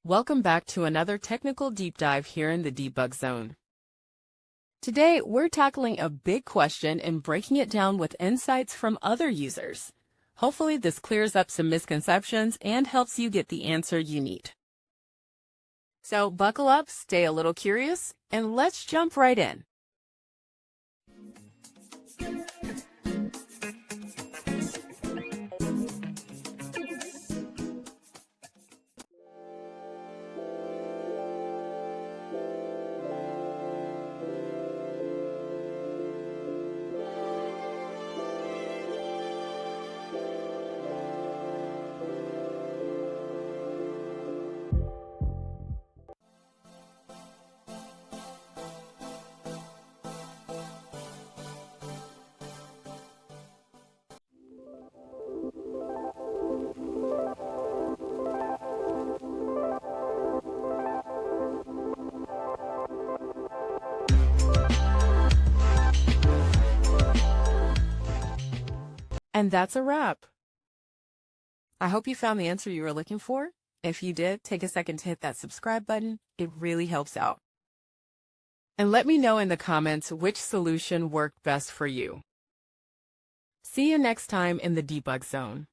Welcome back to another technical deep dive here in the debug zone. Today, we're tackling a big question and breaking it down with insights from other users. Hopefully, this clears up some misconceptions and helps you get the answer you need. So buckle up, stay a little curious, and let's jump right in. And that's a wrap. I hope you found the answer you were looking for. If you did, take a second to hit that subscribe button. It really helps out. And let me know in the comments which solution worked best for you. See you next time in the debug zone.